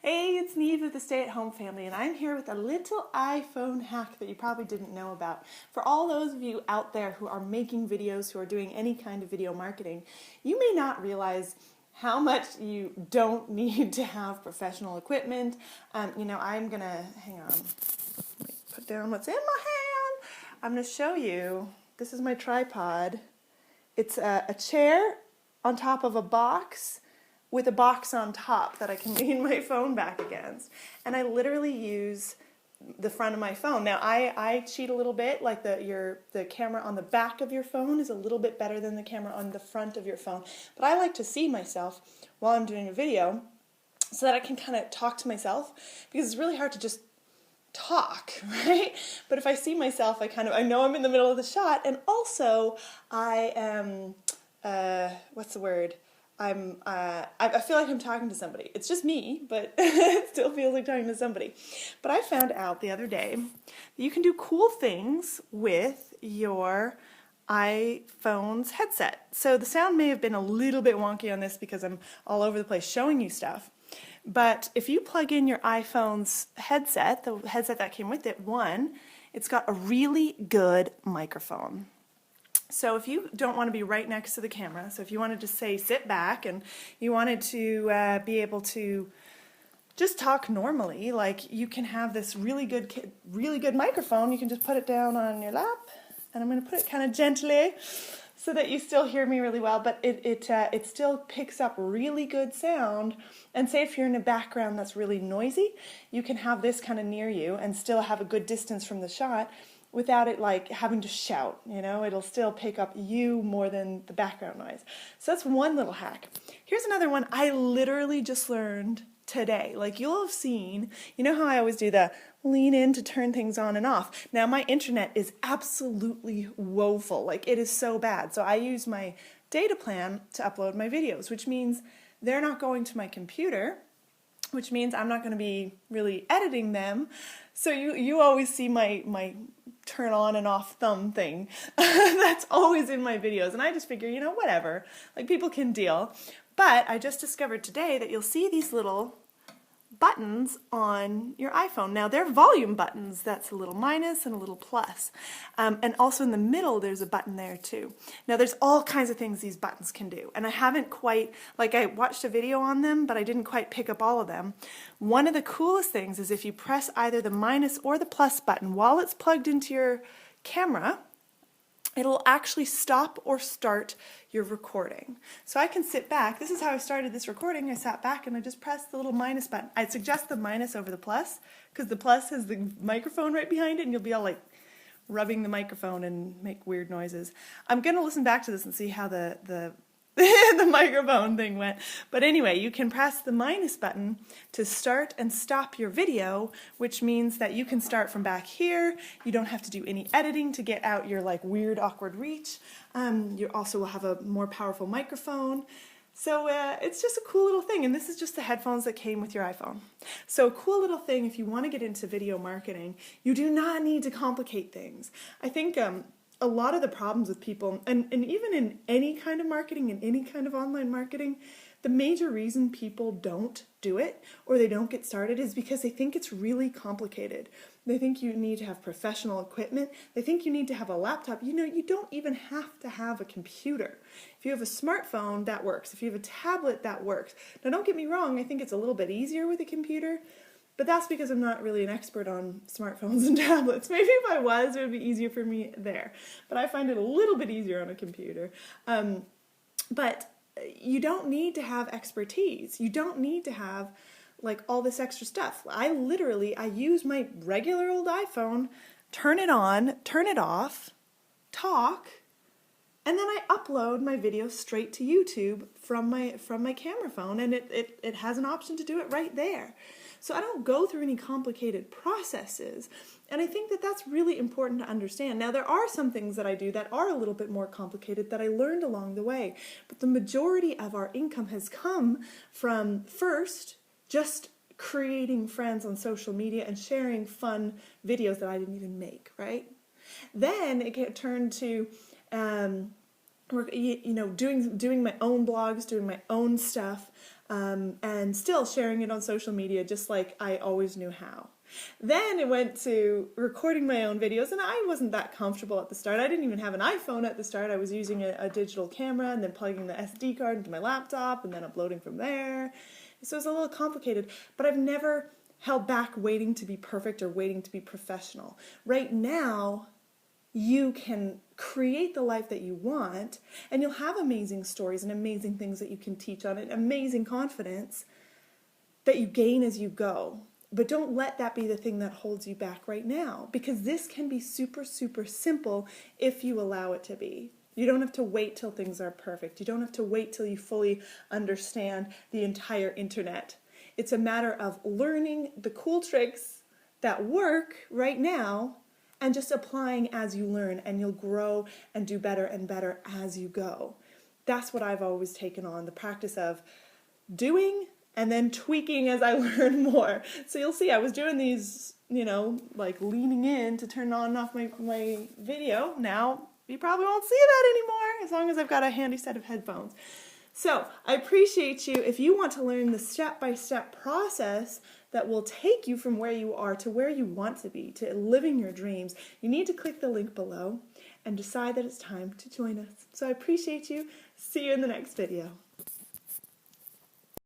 Hey, it's Neve of the Stay at Home Family, and I'm here with a little iPhone hack that you probably didn't know about. For all those of you out there who are making videos, who are doing any kind of video marketing, you may not realize how much you don't need to have professional equipment. I'm gonna, hang on, let me put down what's in my hand. I'm gonna show you, this is my tripod. It's a chair on top of a box with a box on top that I can lean my phone back against. And I literally use the front of my phone. Now I cheat a little bit, like the camera on the back of your phone is a little bit better than the camera on the front of your phone. But I like to see myself while I'm doing a video so that I can kind of talk to myself, because it's really hard to just talk, right? But if I see myself, I know I'm in the middle of the shot, and also I am, what's the word? I feel like I'm talking to somebody. It's just me, but it still feels like talking to somebody. But I found out the other day that you can do cool things with your iPhone's headset. So the sound may have been a little bit wonky on this because I'm all over the place showing you stuff. But if you plug in your iPhone's headset, the headset that came with it, it's got a really good microphone. So if you don't want to be right next to the camera, so if you wanted to say sit back and you wanted to be able to just talk normally, like you can have this really good microphone. You can just put it down on your lap, and I'm going to put it kind of gently so that you still hear me really well, but it still picks up really good sound. And say if you're in a background that's really noisy, you can have this kind of near you and still have a good distance from the shot without it like having to shout, it'll still pick up you more than the background noise. So that's one little hack. Here's another one I literally just learned today. Like you'll have seen, you know how I always do the lean in to turn things on and off. Now my internet is absolutely woeful. Like it is so bad. So I use my data plan to upload my videos, which means they're not going to my computer, which means I'm not going to be really editing them. So you always see my turn on and off thumb thing. That's always in my videos. And I just figure, whatever, like people can deal. But I just discovered today that you'll see these little buttons on your iPhone. Now they're volume buttons. That's a little minus and a little plus. And also in the middle there's a button there too. Now there's all kinds of things these buttons can do, and I haven't quite, I watched a video on them, but I didn't quite pick up all of them. One of the coolest things is if you press either the minus or the plus button while it's plugged into your camera, it'll actually stop or start your recording. So I can sit back. This is how I started this recording. I sat back and I just pressed the little minus button. I'd suggest the minus over the plus, because the plus has the microphone right behind it, and you'll be all like rubbing the microphone and make weird noises. I'm going to listen back to this and see how the the microphone thing went. But anyway, you can press the minus button to start and stop your video, which means that you can start from back here. You don't have to do any editing to get out your like weird awkward reach. You also will have a more powerful microphone. So it's just a cool little thing, and this is just the headphones that came with your iPhone. So a cool little thing if you want to get into video marketing. You do not need to complicate things. I think a lot of the problems with people, and even in any kind of marketing, in any kind of online marketing, the major reason people don't do it or they don't get started is because they think it's really complicated. They think you need to have professional equipment. They think you need to have a laptop. You don't even have to have a computer. If you have a smartphone, that works. If you have a tablet, that works. Now, don't get me wrong, I think it's a little bit easier with a computer, but that's because I'm not really an expert on smartphones and tablets. Maybe if I was, it would be easier for me there. But I find it a little bit easier on a computer. But you don't need to have expertise. You don't need to have like all this extra stuff. I use my regular old iPhone, turn it on, turn it off, talk, and then I upload my videos straight to YouTube from my camera phone, and it has an option to do it right there. So I don't go through any complicated processes, and I think that that's really important to understand. Now, there are some things that I do that are a little bit more complicated that I learned along the way, but the majority of our income has come from, first, just creating friends on social media and sharing fun videos that I didn't even make, right? Then it turned to doing my own blogs, doing my own stuff, and still sharing it on social media just like I always knew how. Then it went to recording my own videos, and I wasn't that comfortable at the start. I didn't even have an iPhone at the start. I was using a digital camera and then plugging the SD card into my laptop and then uploading from there. So it was a little complicated, but I've never held back waiting to be perfect or waiting to be professional. Right now, you can create the life that you want, and you'll have amazing stories and amazing things that you can teach on it, amazing confidence that you gain as you go. But don't let that be the thing that holds you back right now, because this can be super, super simple if you allow it to be. You don't have to wait till things are perfect. You don't have to wait till you fully understand the entire internet. It's a matter of learning the cool tricks that work right now and just applying as you learn, and you'll grow and do better and better as you go. That's what I've always taken on, the practice of doing and then tweaking as I learn more. So you'll see I was doing these, like leaning in to turn on and off my video. Now you probably won't see that anymore as long as I've got a handy set of headphones. So I appreciate you. If you want to learn the step-by-step process that will take you from where you are to where you want to be, to living your dreams, you need to click the link below and decide that it's time to join us. So I appreciate you. See you in the next video.